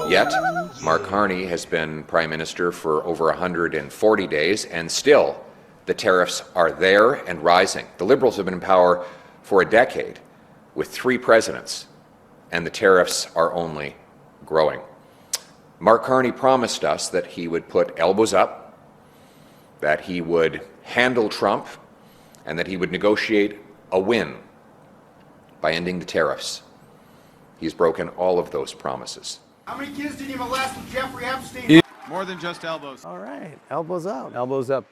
Yet, Mark Carney has been Prime Minister for over 140 days, and still the tariffs are there and rising. The Liberals have been in power for a decade with 3 presidents, and the tariffs are only growing. Mark Carney promised us that he would put elbows up, that he would handle Trump, and that he would negotiate a win by ending the tariffs. He's broken all of those promises. How many kids did you molest with Jeffrey Epstein? More than just elbows. All right, elbows up. Elbows up.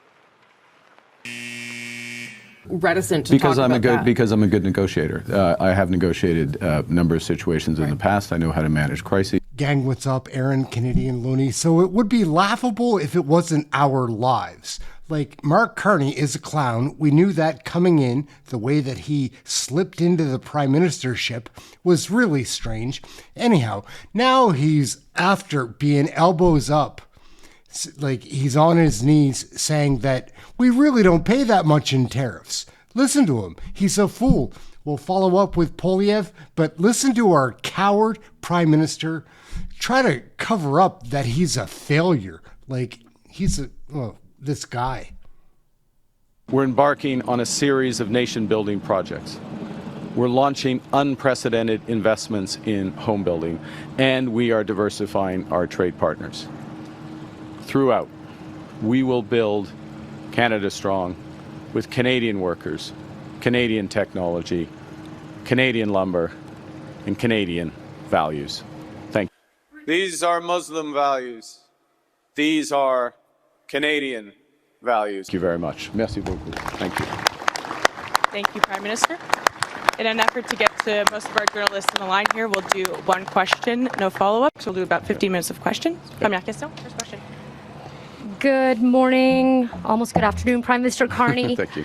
Reticent to talk about that. Because I'm a good negotiator. I have negotiated a number of situations in the past. I know how to manage crises. Gang, what's up? Aaron, Canadian Looney. So it would be laughable if it wasn't our lives. Like, Mark Carney is a clown. We knew that coming in. The way that he slipped into the prime ministership was really strange. Anyhow, now he's after being elbows up. Like, he's on his knees saying that we really don't pay that much in tariffs. Listen to him. He's a fool. We'll follow up with Poilievre, but listen to our coward prime minister try to cover up that he's a failure. Like, he's this guy. We're embarking on a series of nation-building projects. We're launching unprecedented investments in home building, and we are diversifying our trade partners. Throughout, we will build Canada strong with Canadian workers, Canadian technology, Canadian lumber, and Canadian values. Thank you. These are Muslim values. These are Canadian values. Thank you very much. Merci beaucoup. Thank you. Thank you, Prime Minister. In an effort to get to most of our journalists on the line here, we'll do one question, no follow-up. So we'll do about 15 minutes of questions. Première question. First question. Good morning, almost good afternoon, Prime Minister Carney. Thank you.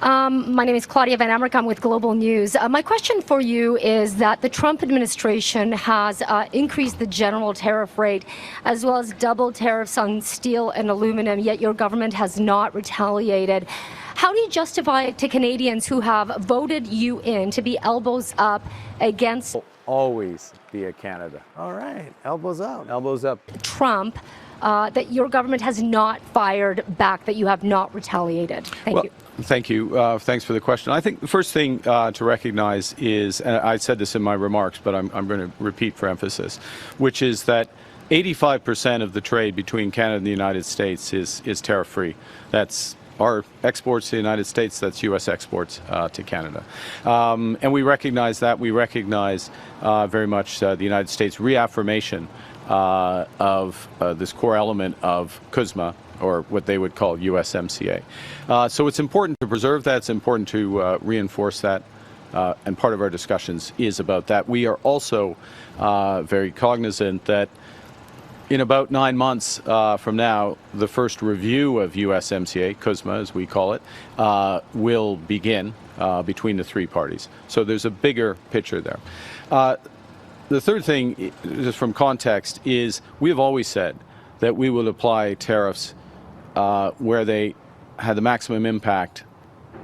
My name is Claudia Van Emmerich. I'm with Global News. My question for you is that the Trump administration has increased the general tariff rate as well as doubled tariffs on steel and aluminum, yet your government has not retaliated. How do you justify it to Canadians who have voted you in to be elbows up against Always be a Canada. All right, elbows up. Elbows up. Trump, that your government has not fired back, that you have not retaliated? Thank you. Thank you. Thanks for the question. I think the first thing to recognize is, and I said this in my remarks, but I'm going to repeat for emphasis, which is that 85% of the trade between Canada and the United States is tariff-free. That's our exports to the United States, that's U.S. exports to Canada. And we recognize that. We recognize very much the United States reaffirmation of this core element of CUSMA, or what they would call USMCA. So it's important to preserve that. It's important to reinforce that. And part of our discussions is about that. We are also very cognizant that in about 9 months from now, the first review of USMCA, CUSMA as we call it, will begin between the 3 parties. So there's a bigger picture there. The third thing, just from context, is we have always said that we will apply tariffs where they had the maximum impact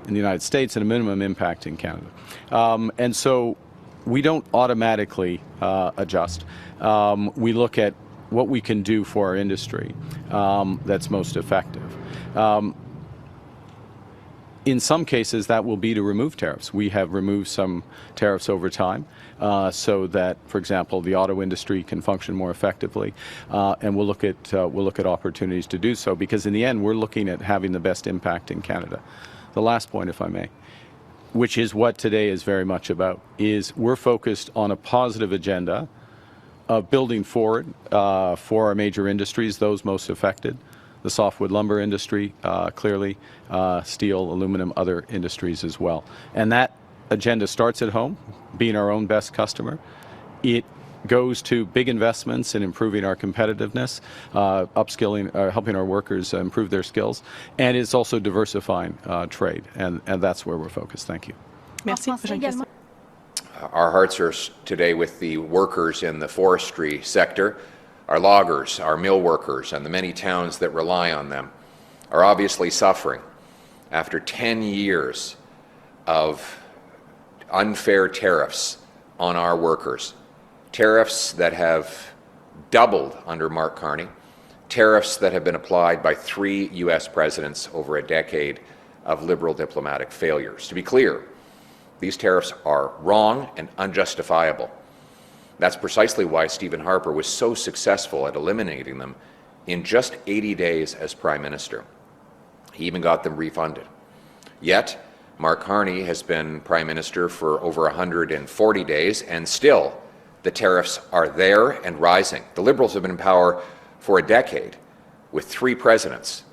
in the United States and a minimum impact in Canada. And so we don't automatically adjust. We look at what we can do for our industry that's most effective. In some cases, that will be to remove tariffs. We have removed some tariffs over time so that, for example, the auto industry can function more effectively. And we'll look at opportunities to do so, because in the end, we're looking at having the best impact in Canada. The last point, if I may, which is what today is very much about, is we're focused on a positive agenda of building forward for our major industries, those most affected. The softwood lumber industry, clearly, steel, aluminum, other industries as well. And that agenda starts at home, being our own best customer. It goes to big investments in improving our competitiveness, upskilling, helping our workers improve their skills, and it's also diversifying trade, and that's where we're focused. Thank you. Merci. Our hearts are today with the workers in the forestry sector. Our loggers, our mill workers, and the many towns that rely on them are obviously suffering after 10 years of unfair tariffs on our workers. Tariffs that have doubled under Mark Carney, tariffs that have been applied by 3 U.S. presidents over a decade of Liberal diplomatic failures. To be clear, these tariffs are wrong and unjustifiable. That's precisely why Stephen Harper was so successful at eliminating them in just 80 days as Prime Minister. He even got them refunded. Yet, Mark Carney has been Prime Minister for over 140 days, and still the tariffs are there and rising. The Liberals have been in power for a decade with 3 presidents,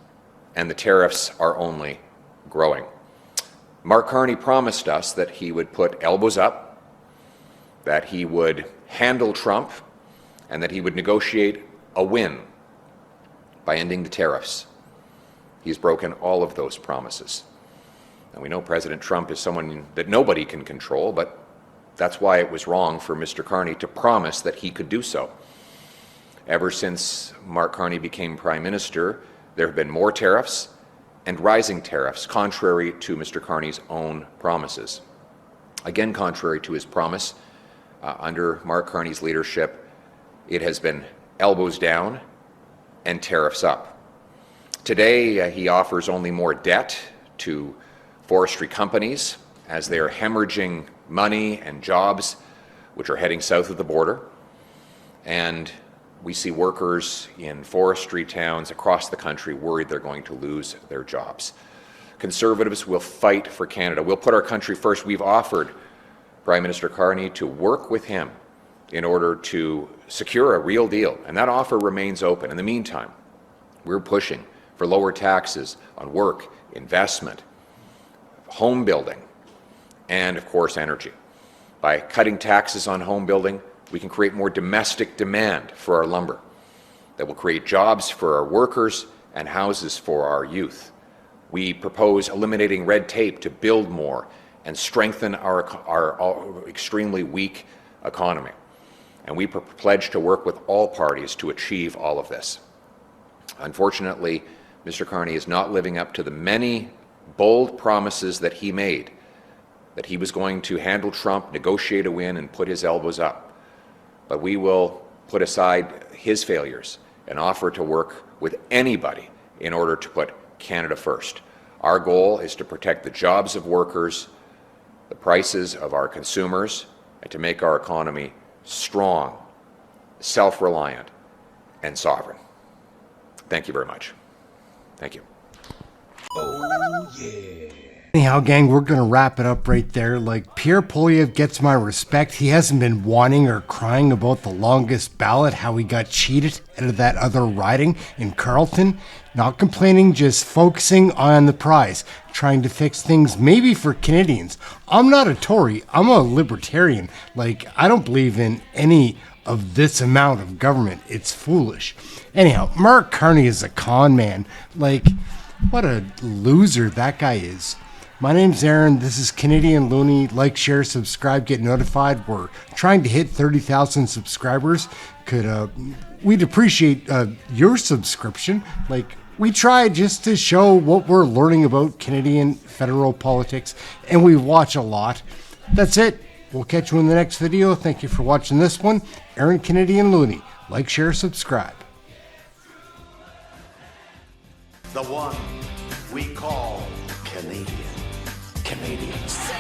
and the tariffs are only growing. Mark Carney promised us that he would put elbows up, that he would handle Trump, and that he would negotiate a win by ending the tariffs. He's broken all of those promises. And we know President Trump is someone that nobody can control, but that's why it was wrong for Mr. Carney to promise that he could do so. Ever since Mark Carney became Prime Minister, there have been more tariffs and rising tariffs, contrary to Mr. Carney's own promises. Again, contrary to his promise, under Mark Carney's leadership, it has been elbows down and tariffs up. Today, he offers only more debt to forestry companies as they are hemorrhaging money and jobs which are heading south of the border. And we see workers in forestry towns across the country worried they're going to lose their jobs. Conservatives will fight for Canada. We'll put our country first. We've offered Prime Minister Carney to work with him in order to secure a real deal, and that offer remains open. In the meantime, we're pushing for lower taxes on work, investment, home building, and of course energy. By cutting taxes on home building, we can create more domestic demand for our lumber that will create jobs for our workers and houses for our youth. We propose eliminating red tape to build more and strengthen our extremely weak economy. And we pledge to work with all parties to achieve all of this. Unfortunately, Mr. Carney is not living up to the many bold promises that he made, that he was going to handle Trump, negotiate a win, and put his elbows up. But we will put aside his failures and offer to work with anybody in order to put Canada first. Our goal is to protect the jobs of workers, the prices of our consumers, and to make our economy strong, self-reliant, and sovereign. Thank you very much. Thank you. Anyhow, gang, we're going to wrap it up right there. Like, Pierre Poilievre gets my respect. He hasn't been whining or crying about the longest ballot, how he got cheated out of that other riding in Carleton. Not complaining, just focusing on the prize, trying to fix things maybe for Canadians. I'm not a Tory. I'm a libertarian. Like, I don't believe in any of this amount of government. It's foolish. Anyhow, Mark Carney is a con man. Like, what a loser that guy is. My name's Aaron. This is Canadian Looney. Like, share, subscribe, get notified. We're trying to hit 30,000 subscribers. We'd appreciate your subscription. Like, we try just to show what we're learning about Canadian federal politics, and we watch a lot. That's it. We'll catch you in the next video. Thank you for watching this one. Aaron Canadian Looney. Like, share, subscribe. The one we call Canadian. Canadians.